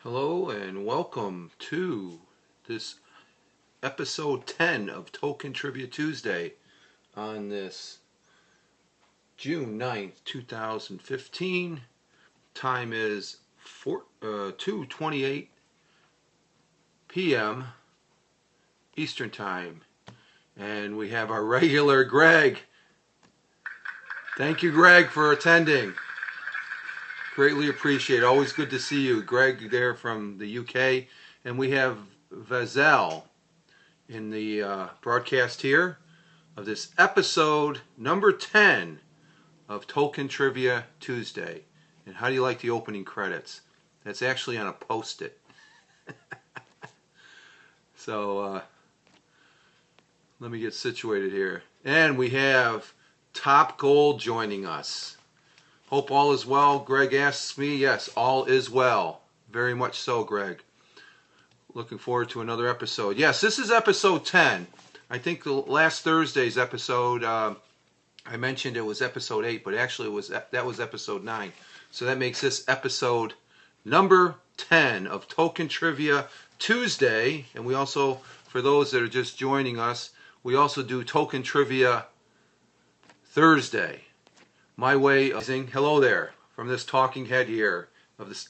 Hello and welcome to this episode 10 of Tolkien Trivia Tuesday on this June 9th, 2015. Time is 2:28 p.m. Eastern Time. And we have our regular Greg. Thank you, Greg, for attending. Greatly appreciate it. Always good to see you. Greg there from the UK. And we have Vazel in the broadcast here of this episode number 10 of Tolkien Trivia Tuesday. And how do you like the opening credits? That's actually on a post-it. So let me get situated here. And we have Top Gold joining us. Hope all is well. Greg asks me. Yes, all is well. Very much so, Greg. Looking forward to another episode. Yes, this is episode 10. I think the last Thursday's episode, I mentioned it was episode 8, but actually that was episode 9. So that makes this episode number 10 of Tolkien Trivia Tuesday. And we also, for those that are just joining us, we also do Tolkien Trivia Thursday. My way of saying hello there from this talking head here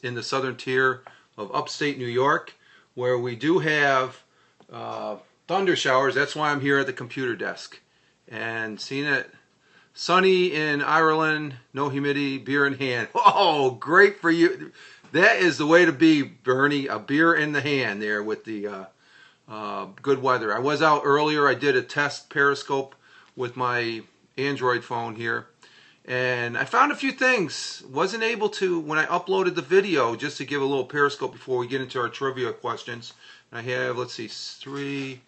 in the southern tier of upstate New York, where we do have thunder showers. That's why I'm here at the computer desk. And seeing it sunny in Ireland, no humidity, beer in hand. Oh, great for you. That is the way to be, Bernie. A beer in the hand there with the good weather. I was out earlier. I did a test Periscope with my Android phone here. And I found a few things. Wasn't able to, when I uploaded the video, just to give a little Periscope before we get into our trivia questions. I have, let's see, 3,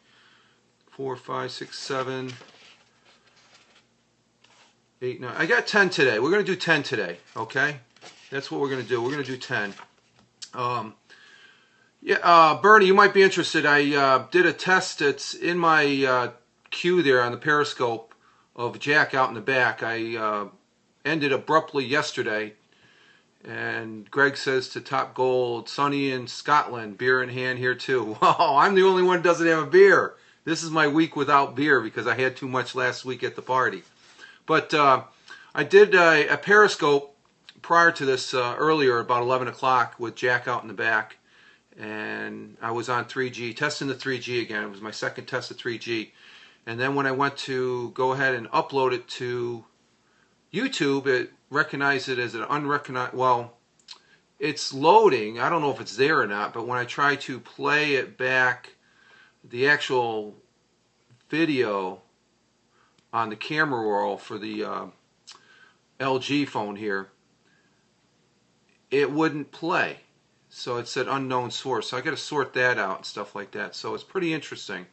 4, 5, 6, 7, 8, 9. I got 10 today. We're going to do 10 today, okay? That's what we're going to do. We're going to do 10. Bernie, you might be interested. I did a test that's in my queue there on the Periscope of Jack out in the back. I ended abruptly yesterday, and Greg says to Top Gold, sunny in Scotland, beer in hand here too. Oh, I'm the only one who doesn't have a beer. This is my week without beer because I had too much last week at the party. But I did a Periscope prior to this earlier, about 11 o'clock, with Jack out in the back, and I was on 3G, testing the 3G again. It was my second test of 3G. And then when I went to go ahead and upload it to YouTube, it recognized it as an unrecognized. Well, it's loading. I don't know if it's there or not, but when I try to play it back, the actual video on the camera roll for the LG phone here, it wouldn't play. So it said unknown source. So I got to sort that out and stuff like that. So it's pretty interesting.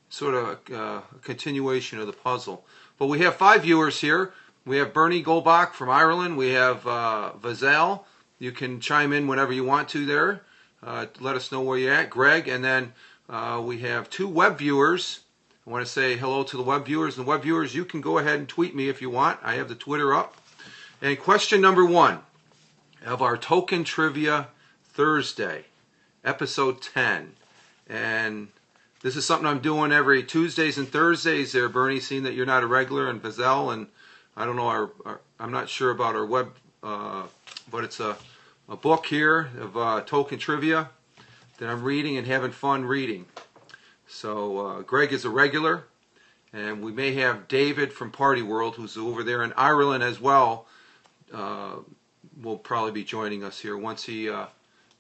Sort of a continuation of the puzzle. But we have 5 viewers here. We have Bernie Goldbach from Ireland. We have Vazel. You can chime in whenever you want to there. Let us know where you're at. Greg. And then we have 2 web viewers. I want to say hello to the web viewers. And the web viewers, you can go ahead and tweet me if you want. I have the Twitter up. And question number 1 of our Tolkien Trivia Thursday, episode 10. And this is something I'm doing every Tuesdays and Thursdays there, Bernie, seeing that you're not a regular, and Vazel, and I don't know, I'm not sure about our web, but it's a book here of Tolkien Trivia that I'm reading and having fun reading. So Greg is a regular, and we may have David from Party World, who's over there in Ireland as well, will probably be joining us here once he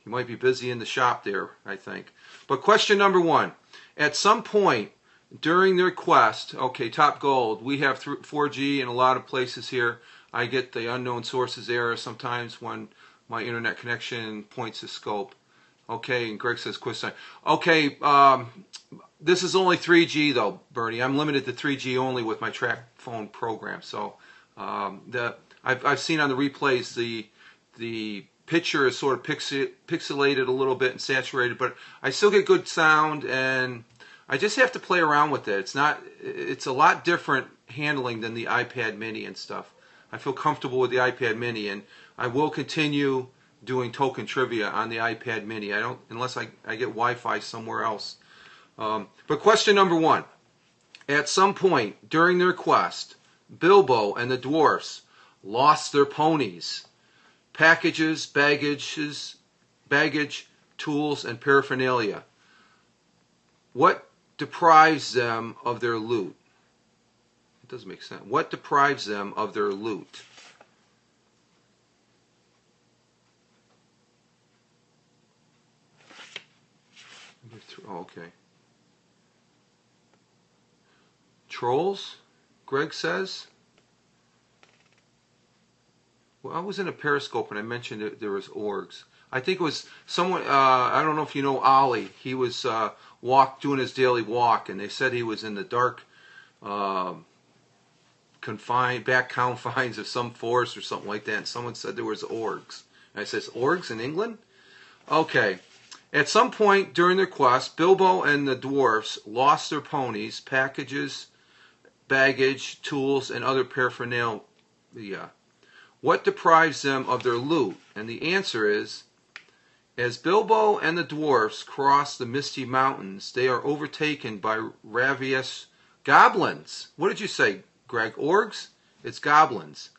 might be busy in the shop there, I think. But question number 1. At some point during the request, okay, Top Gold, we have 4G in a lot of places here. I get the unknown sources error sometimes when my internet connection points to scope. Okay, and Greg says quiz time. Okay, this is only 3G though, Bernie. I'm limited to 3G only with my track phone program. So I've seen on the replays the picture is sort of pixelated a little bit and saturated, but I still get good sound, and I just have to play around with it. It's a lot different handling than the iPad mini and stuff. I feel comfortable with the iPad mini, and I will continue doing Tolkien Trivia on the iPad Mini. I don't, unless I get Wi-Fi somewhere else. But question number 1. At some point during their quest, Bilbo and the dwarfs lost their ponies, packages, baggage, tools, and paraphernalia. What deprives them of their loot? It doesn't make sense. What deprives them of their loot? Oh, okay. Trolls, Greg says. Well, I was in a Periscope and I mentioned that there was orgs. I think it was someone, I don't know if you know Ollie. He was doing his daily walk, and they said he was in the dark back confines of some forest or something like that, and someone said there was orgs. And I says, orgs in England? Okay. At some point during their quest, Bilbo and the dwarfs lost their ponies, packages, baggage, tools, and other paraphernalia. What deprives them of their loot? And the answer is, as Bilbo and the dwarfs cross the misty mountains, they are overtaken by ravenous goblins. What did you say, Greg? Orgs? It's goblins.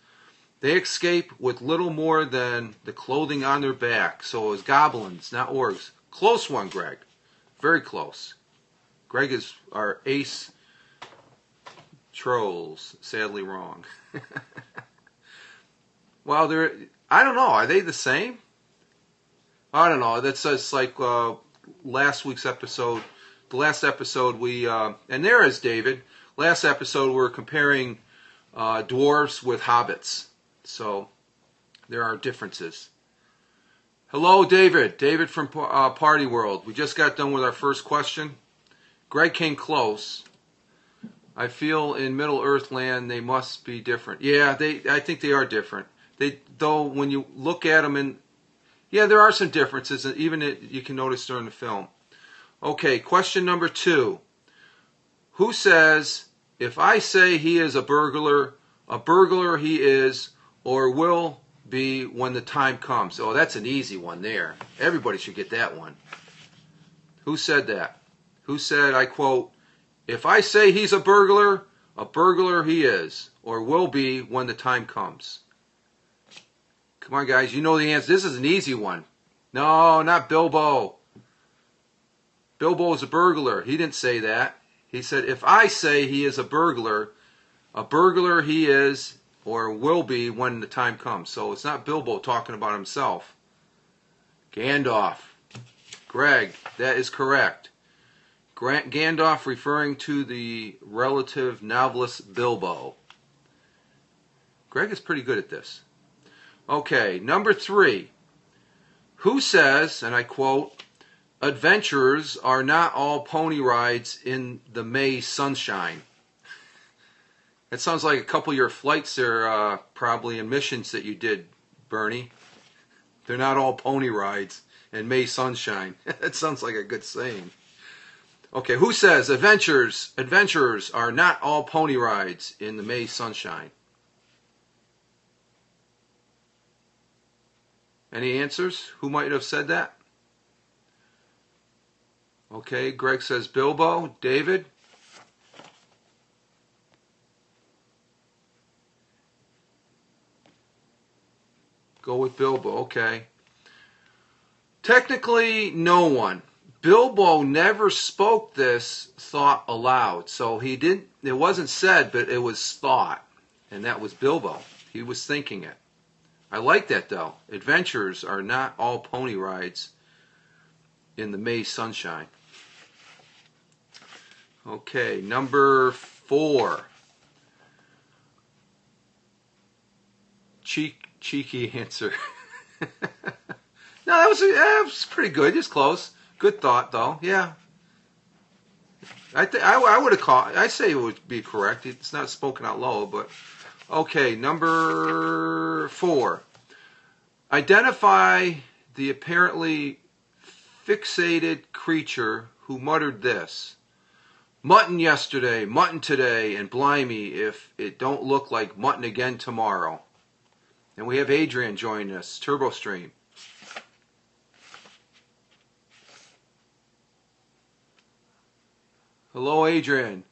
They escape with little more than the clothing on their back. So it was goblins, not orgs. Close one, Greg. Very close. Greg is our ace. Trolls. Sadly wrong. Well, I don't know. Are they the same? I don't know. That's just like last week's episode. The last episode and there is David. Last episode we were comparing dwarves with hobbits. So there are differences. Hello, David. David from Party World. We just got done with our first question. Greg came close. I feel in Middle Earth land they must be different. Yeah, I think they are different. Though when you look at them, yeah, there are some differences, and even you can notice during the film. Okay, question number 2. Who says, if I say he is a burglar he is or will be when the time comes? Oh, that's an easy one there. Everybody should get that one. Who said that? Who said, I quote, if I say he's a burglar he is or will be when the time comes? Come on, guys, you know the answer. This is an easy one. No, not Bilbo. Bilbo is a burglar. He didn't say that. He said, if I say he is a burglar he is or will be when the time comes. So it's not Bilbo talking about himself. Gandalf. Greg, that is correct. Gandalf referring to the relative novelist Bilbo. Greg is pretty good at this. Okay, number 3. Who says, and I quote, adventures are not all pony rides in the May sunshine? That sounds like a couple of your flights there, probably in missions that you did, Bernie. They're not all pony rides in May sunshine. That sounds like a good saying. Okay, who says adventures are not all pony rides in the May sunshine? Any answers? Who might have said that? Okay, Greg says Bilbo. David? Go with Bilbo, okay. Technically, no one. Bilbo never spoke this thought aloud. So he didn't, it wasn't said, but it was thought. And that was Bilbo. He was thinking it. I like that, though. Adventures are not all pony rides in the May sunshine. Okay, number 4. Cheeky answer. No, that was pretty good. Just close. Good thought, though. Yeah. I would have called. I say it would be correct. It's not spoken out loud, but okay. Number 4. Identify the apparently fixated creature who muttered this: "Mutton yesterday, mutton today, and blimey if it don't look like mutton again tomorrow." And we have Adrian joining us, TurboStream. Hello, Adrian.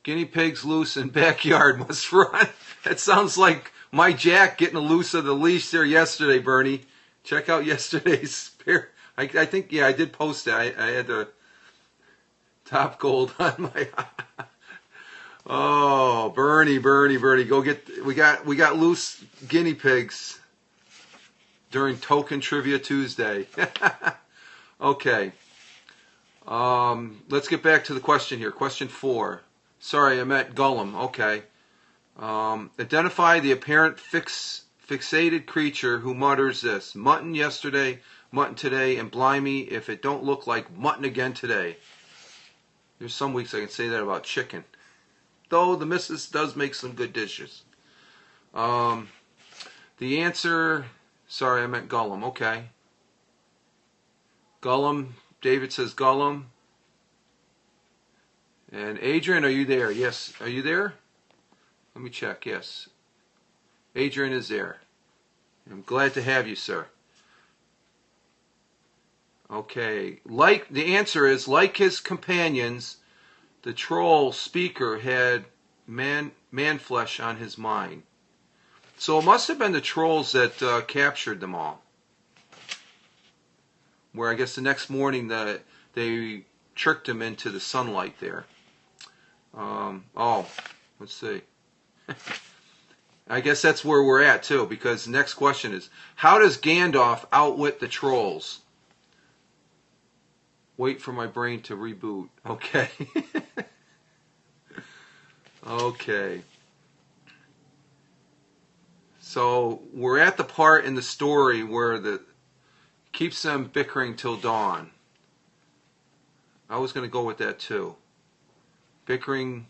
Guinea pigs loose in backyard must run. That sounds like my Jack getting loose of the leash there yesterday, Bernie. Check out yesterday's pair. I think, yeah, I did post it. I had the top gold on my... Oh, Bernie. Go get... We got loose guinea pigs during Tolkien Trivia Tuesday. Okay. Let's get back to the question here. Question 4. Sorry, I meant Gollum. Okay. Identify the apparent fixated creature who mutters this. Mutton yesterday, mutton today, and blimey if it don't look like mutton again today. There's some weeks I can say that about chicken. Though the missus does make some good dishes. The answer... Sorry, I meant Gollum. Okay. Gollum. David says Gollum. And Adrian, are you there? Yes. Are you there? Let me check. Yes. Adrian is there. I'm glad to have you, sir. Okay. The answer is, like his companions, the troll speaker had man flesh on his mind. So it must have been the trolls that captured them all. Where I guess the next morning they tricked him into the sunlight there. Let's see. I guess that's where we're at too, because the next question is, how does Gandalf outwit the trolls? Wait for my brain to reboot. Okay. Okay. So we're at the part in the story where keeps them bickering till dawn. I was going to go with that too. Bickering.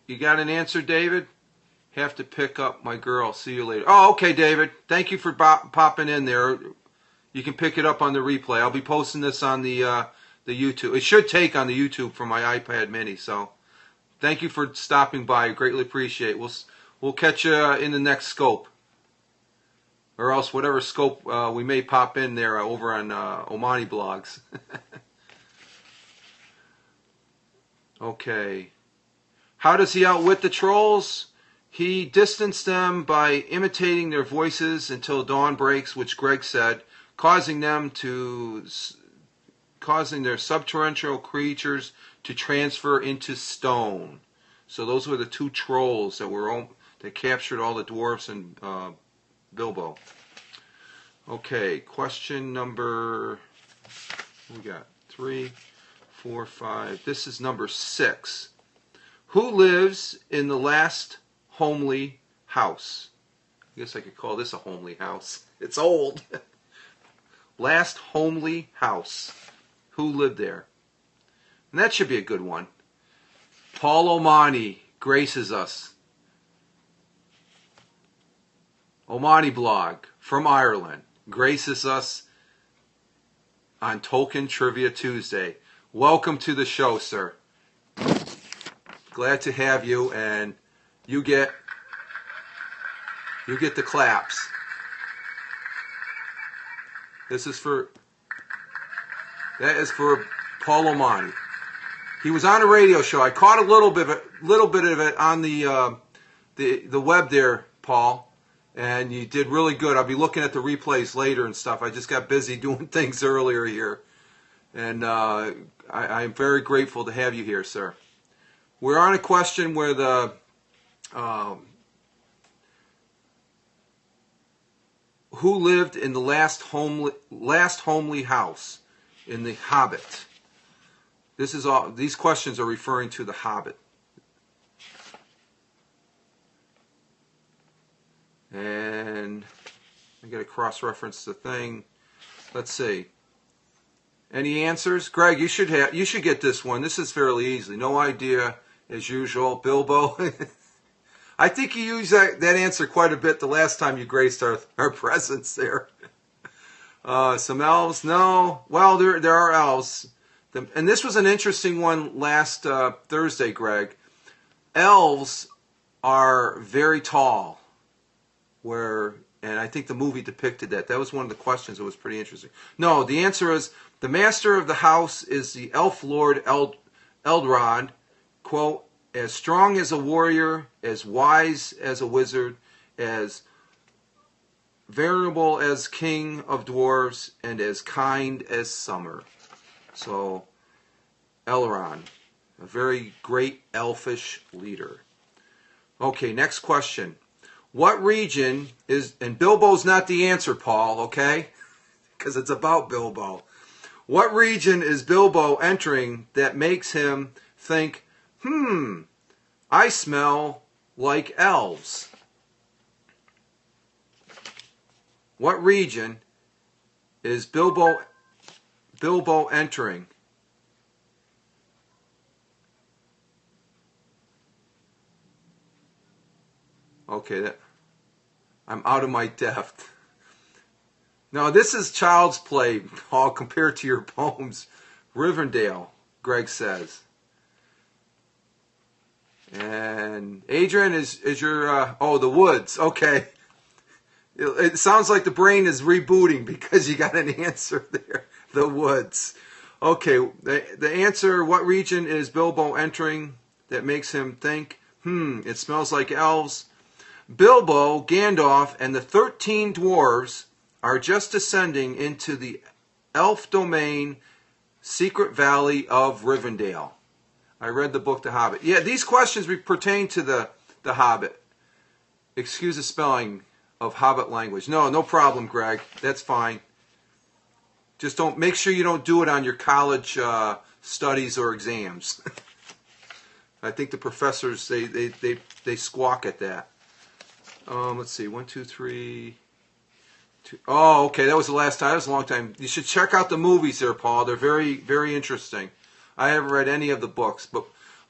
You got an answer, David? Have to pick up my girl. See you later. Oh, okay, David. Thank you for popping in there. You can pick it up on the replay. I'll be posting this on the YouTube. It should take on the YouTube for my iPad mini. So thank you for stopping by. Greatly appreciate it. We'll catch you in the next scope. Or else whatever scope we may pop in there over on Omani blogs. Okay. How does he outwit the trolls? He distanced them by imitating their voices until dawn breaks, which Greg said, causing their subterranean creatures to transfer into stone. So those were the two trolls that captured all the dwarves and Bilbo. Okay, question number, we got 3, 4, 5. This is number 6. Who lives in the last homely house? I guess I could call this a homely house. It's old. Last homely house. Who lived there? And that should be a good one. Paul O'Mani graces us. O'Mani blog from Ireland graces us on Tolkien Trivia Tuesday. Welcome to the show, sir. Glad to have you, and you get the claps. That is for Paul O'Mani. He was on a radio show. I caught a little bit of it on the web there, Paul, and you did really good. I'll be looking at the replays later and stuff. I just got busy doing things earlier here, and I'm very grateful to have you here, sir. We're on a question where who lived in the last homely house in the Hobbit. These questions are referring to the Hobbit. And I got to cross-reference the thing. Let's see. Any answers? Greg, you should get this one. This is fairly easy. No idea, as usual. Bilbo. I think you used that answer quite a bit the last time you graced our presence there. Some elves? No. Well, there are elves. And this was an interesting one last Thursday, Greg. Elves are very tall. And I think the movie depicted that. That was one of the questions that was pretty interesting. No, the answer is the master of the house is the elf lord Elrond, quote, as strong as a warrior, as wise as a wizard, as venerable as king of dwarves, and as kind as summer. So, Elrond, a very great elfish leader. Okay, next question. What region is, and Bilbo's not the answer, Paul, okay? Because it's about Bilbo. What region is Bilbo entering that makes him think, I smell like elves? What region is Bilbo entering? Okay, I'm out of my depth. No, this is child's play, Paul, compared to your poems. Rivendell, Greg says. And Adrian is your, the woods. Okay. It sounds like the brain is rebooting because you got an answer there. The woods. Okay, the answer, what region is Bilbo entering that makes him think, it smells like elves? Bilbo, Gandalf, and the 13 dwarves are just descending into the elf domain, secret valley of Rivendell. I read the book The Hobbit. Yeah, these questions pertain to the Hobbit. Excuse the spelling of Hobbit language. No problem, Greg. That's fine. Just make sure you don't do it on your college studies or exams. I think the professors, they squawk at that. Let's see, 1, 2, 3, 2. Oh, okay, that was the last time. That was a long time. You should check out the movies there, Paul. They're very, very interesting. I haven't read any of the books,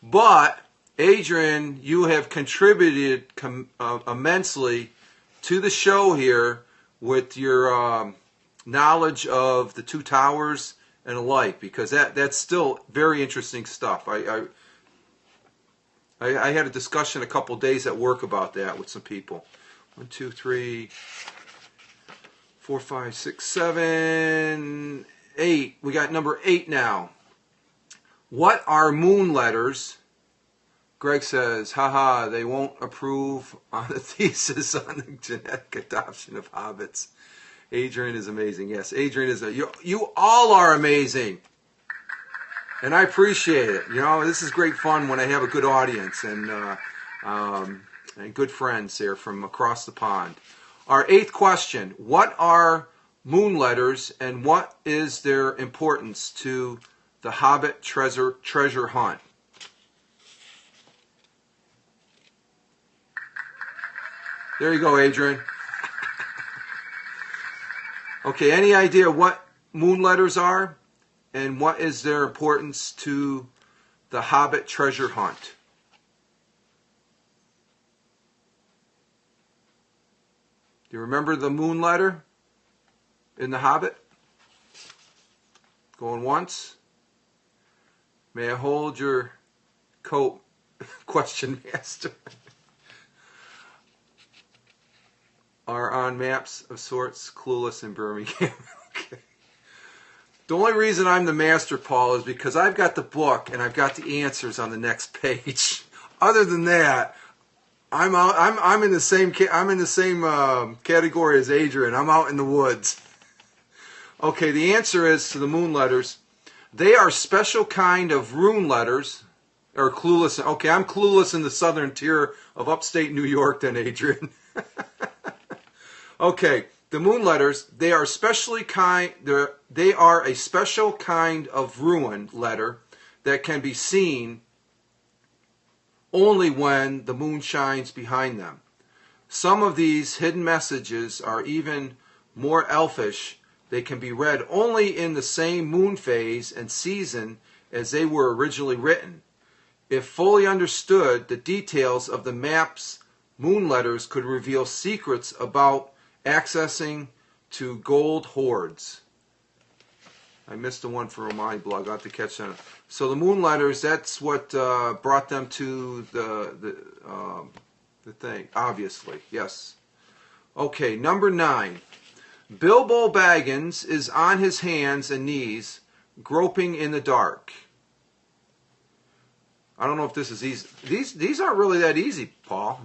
but Adrian, you have contributed immensely to the show here with your knowledge of the Two Towers and the like, because that's still very interesting stuff. I had a discussion a couple days at work about that with some people. 1, 2, 3, 4, 5, 6, 7, 8. We got number 8 now. What are moon letters? Greg says, haha, they won't approve on the thesis on the genetic adoption of hobbits. Adrian is amazing. Yes, Adrian is you all are amazing. And I appreciate it. You know, this is great fun when I have a good audience and good friends here from across the pond. Our 8th question. What are moon letters and what is their importance to the Hobbit treasure hunt? There you go, Adrian. Okay, any idea what moon letters are and what is their importance to the Hobbit treasure hunt? Do you remember the moon letter in the Hobbit? Going once? May I hold your coat, question master? Are on maps of sorts, clueless in Birmingham. Okay. The only reason I'm the master, Paul, is because I've got the book and I've got the answers on the next page. Other than that, I'm out. I'm in the same. I'm in the same category as Adrian. I'm out in the woods. Okay, the answer is to the moon letters. They are special kind of rune letters, or clueless. Okay, I'm clueless in the southern tier of upstate New York, then, Adrian. Okay, the moon letters, they are a special kind of rune letter that can be seen only when the moon shines behind them. Some of these hidden messages are even more elfish. They can be read only in the same moon phase and season as they were originally written. If fully understood, the details of the map's moon letters could reveal secrets about accessing to gold hoards. I missed the one for Romani blog. I'll have to catch that. So the moon letters, that's what brought them to the thing, obviously. Yes. Okay, number 9. Bilbo Baggins is on his hands and knees, groping in the dark. I don't know if this is easy. These aren't really that easy, Paul.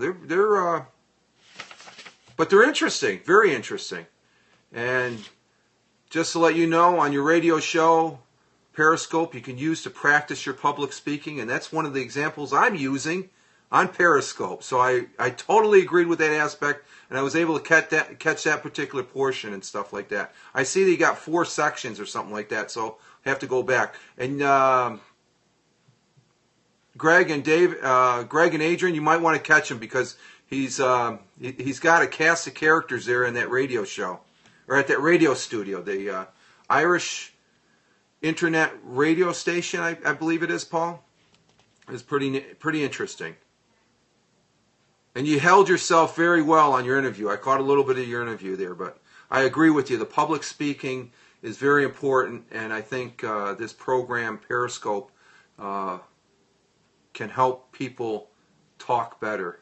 But they're interesting, very interesting. And just to let you know, on your radio show, Periscope, you can use to practice your public speaking, and that's one of the examples I'm using on Periscope. So I totally agreed with that aspect, and I was able to catch that particular portion and stuff like that. I see that you got 4 sections or something like that, so I have to go back. And Greg and Adrian, you might want to catch him because he's got a cast of characters there in that radio show, or at that radio studio, the Irish internet radio station, I believe it is, Paul. It's pretty interesting. And you held yourself very well on your interview. I caught a little bit of your interview there, but I agree with you. The public speaking is very important, and I think this program, Periscope, can help people talk better,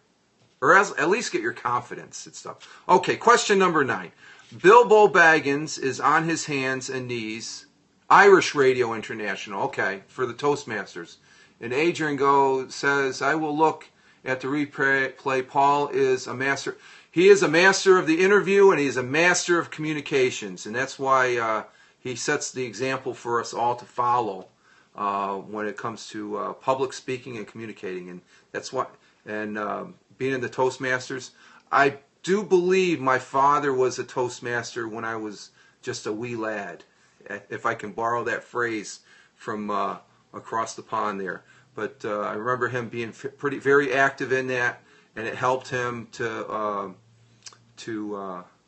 or at least get your confidence and stuff. Okay, question number 9. Bilbo Baggins is on his hands and knees. Irish Radio International, okay, for the Toastmasters. And Adrian says, I will look at the replay. Paul is a master. He is a master of the interview, and he is a master of communications. And that's why he sets the example for us all to follow when it comes to public speaking and communicating. And that's what, and being in the Toastmasters, I do believe my father was a Toastmaster when I was just a wee lad, if I can borrow that phrase from across the pond there. But I remember him being very active in that, and it helped him to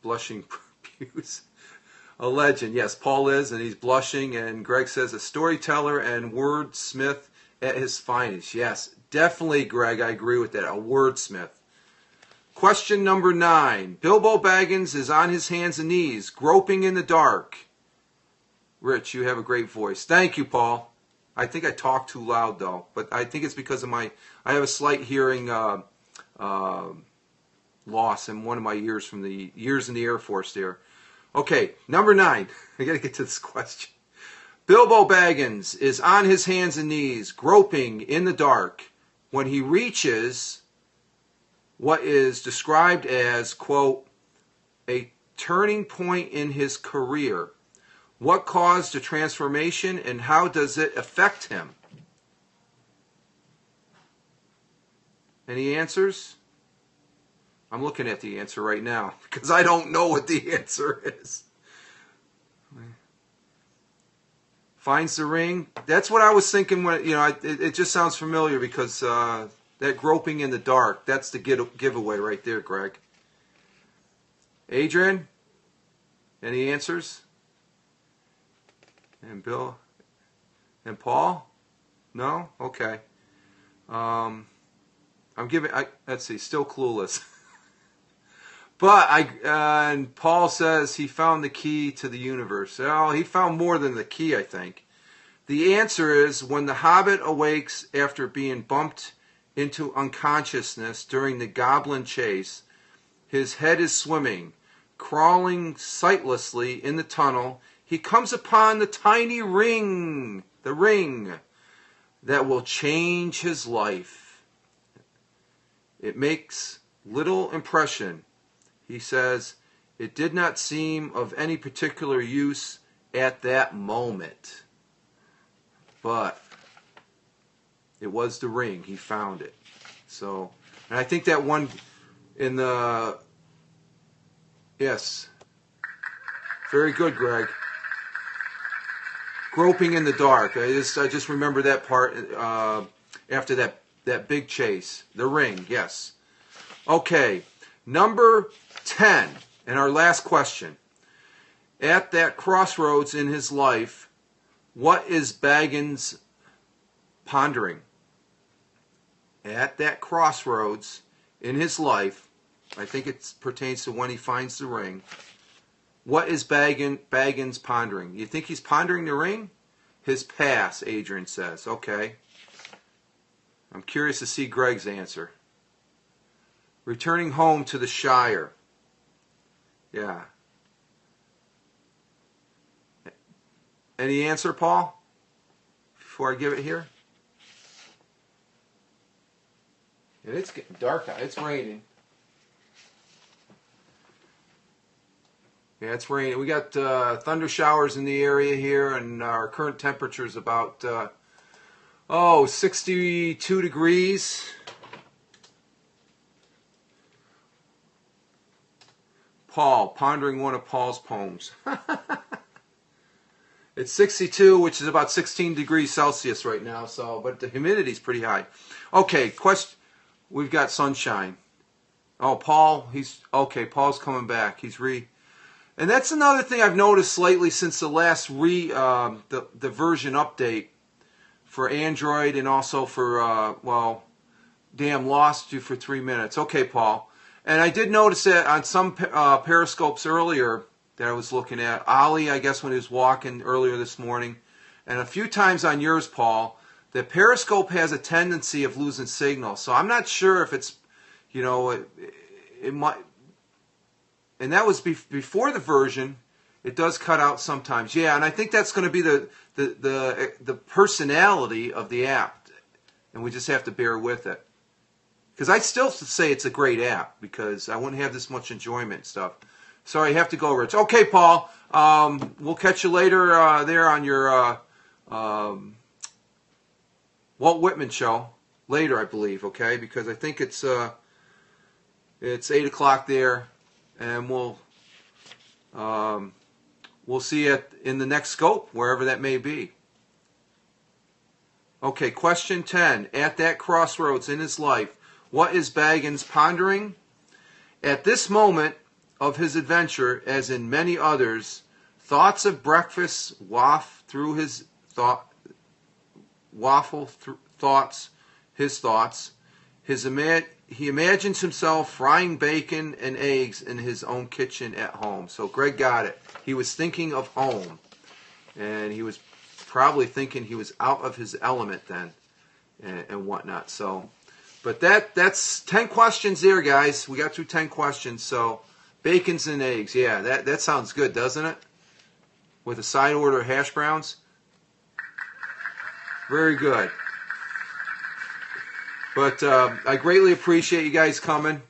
blushing profuse. A legend, yes, Paul is, and he's blushing. And Greg says a storyteller and wordsmith at his finest. Yes, definitely, Greg, I agree with that. A wordsmith. Question number 9. Bilbo Baggins is on his hands and knees, groping in the dark. Rich, you have a great voice. Thank you, Paul. I think I talk too loud, though, but I think it's because of I have a slight hearing loss in one of my ears from the years in the Air Force there. Okay, number 9. I got to get to this question. Bilbo Baggins is on his hands and knees, groping in the dark, when he reaches what is described as, quote, a turning point in his career. What caused the transformation, and how does it affect him? Any answers? I'm looking at the answer right now because I don't know what the answer is. Finds the ring. That's what I was thinking when, it just sounds familiar because that groping in the dark, that's the giveaway right there, Greg. Adrian, any answers? And Bill? And Paul? No? Okay. Let's see, still clueless. But and Paul says he found the key to the universe. Oh, he found more than the key, I think. The answer is when the Hobbit awakes after being bumped into unconsciousness during the goblin chase, his head is swimming. Crawling sightlessly in the tunnel, he comes upon the tiny ring, the ring that will change his life. It makes little impression. He says, it did not seem of any particular use at that moment. But it was the ring. He found it. So, and I think that one in the... Yes. Very good, Greg. Groping in the dark. I just remember that part after that big chase. The ring, yes. Okay. Number 10, and our last question. At that crossroads in his life, what is Baggins pondering? At that crossroads in his life, I think it pertains to when he finds the ring. What is Baggins pondering? You think he's pondering the ring? His past, Adrian says. Okay. I'm curious to see Greg's answer. Returning home to the Shire. Yeah. Any answer, Paul? Before I give it here? And it's getting dark out. It's raining. Yeah, it's raining. We got thunder showers in the area here, and our current temperature is about 62 degrees. Paul, pondering one of Paul's poems. It's 62, which is about 16 degrees Celsius right now. So, but the humidity's pretty high. Okay, question. We've got sunshine. Oh, Paul, Paul's coming back. And that's another thing I've noticed lately since the last the version update for Android and also for lost you for 3 minutes. Okay, Paul. And I did notice that on some periscopes earlier that I was looking at, Ollie, I guess when he was walking earlier this morning, and a few times on yours, Paul, that Periscope has a tendency of losing signal. So I'm not sure if it's, it might. And that was before the version. It does cut out sometimes. Yeah, and I think that's going to be the personality of the app, and we just have to bear with it. Because I still say it's a great app because I wouldn't have this much enjoyment and stuff. Sorry, I have to go, Rich. Okay, Paul. We'll catch you later there on your Walt Whitman show later, I believe. Okay, because I think it's 8 o'clock there. And we'll see it in the next scope, wherever that may be. Okay, question 10. At that crossroads in his life, what is Baggins pondering? At this moment of his adventure, as in many others, thoughts of breakfast waft through his thoughts. He imagines himself frying bacon and eggs in his own kitchen at home. So Greg got it. He was thinking of home. And he was probably thinking he was out of his element then and whatnot. So, but that's 10 questions there, guys. We got through 10 questions. So bacons and eggs. Yeah, that sounds good, doesn't it? With a side order of hash browns. Very good. But I greatly appreciate you guys coming.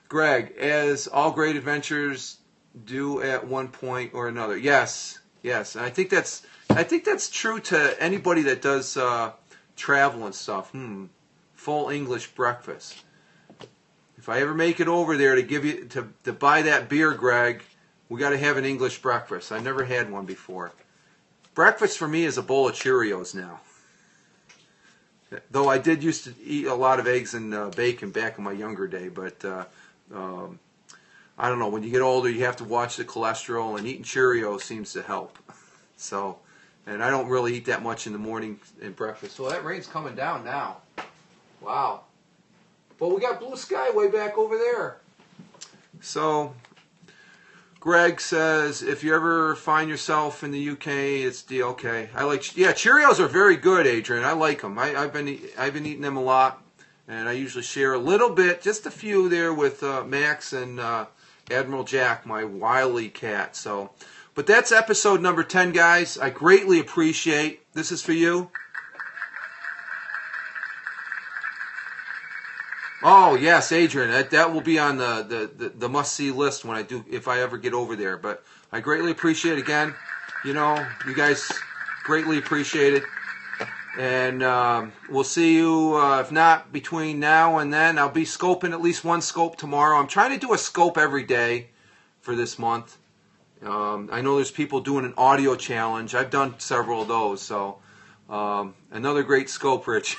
Greg, as all great adventures do at one point or another. Yes. And I think that's true to anybody that does travel and stuff. Full English breakfast. If I ever make it over there to give you to buy that beer, Greg, we got to have an English breakfast. I never had one before. Breakfast for me is a bowl of Cheerios now. Though I did used to eat a lot of eggs and bacon back in my younger day, but I don't know. When you get older, you have to watch the cholesterol, and eating Cheerios seems to help. So, and I don't really eat that much in the morning and breakfast. So that rain's coming down now. Wow. But we got blue sky way back over there. So, Greg says, if you ever find yourself in the UK, it's okay. Cheerios are very good, Adrian. I like them. I've been eating them a lot, and I usually share a little bit, just a few there with Max and Admiral Jack, my wily cat. So, but that's episode number 10, guys. I greatly appreciate. This is for you. Oh yes, Adrian. That will be on the must-see list when if I ever get over there. But I greatly appreciate it again. You guys greatly appreciate it. And we'll see you, if not between now and then. I'll be scoping at least one scope tomorrow. I'm trying to do a scope every day for this month. I know there's people doing an audio challenge. I've done several of those. So another great scope, Rich.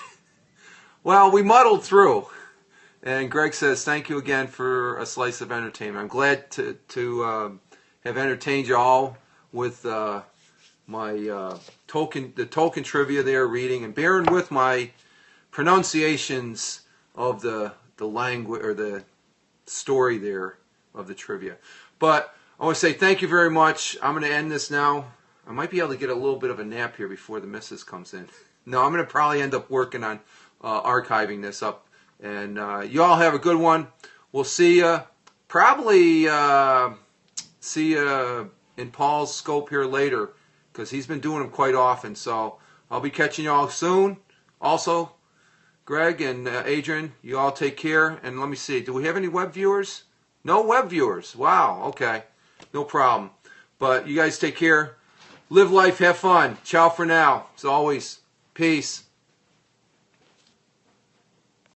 Well, we muddled through. And Greg says, thank you again for a slice of entertainment. I'm glad to have entertained you all with my Tolkien Trivia there reading, and bearing with my pronunciations of the language or the story there of the trivia. But I want to say thank you very much. I'm going to end this now. I might be able to get a little bit of a nap here before the missus comes in. No, I'm going to probably end up working on archiving this up. And you all have a good one. We'll see you. Probably see you in Paul's scope here later, because he's been doing them quite often. So I'll be catching you all soon. Also, Greg and Adrian, you all take care. And let me see, do we have any web viewers? No web viewers. Wow, okay. No problem. But you guys take care. Live life, have fun. Ciao for now. As always, peace.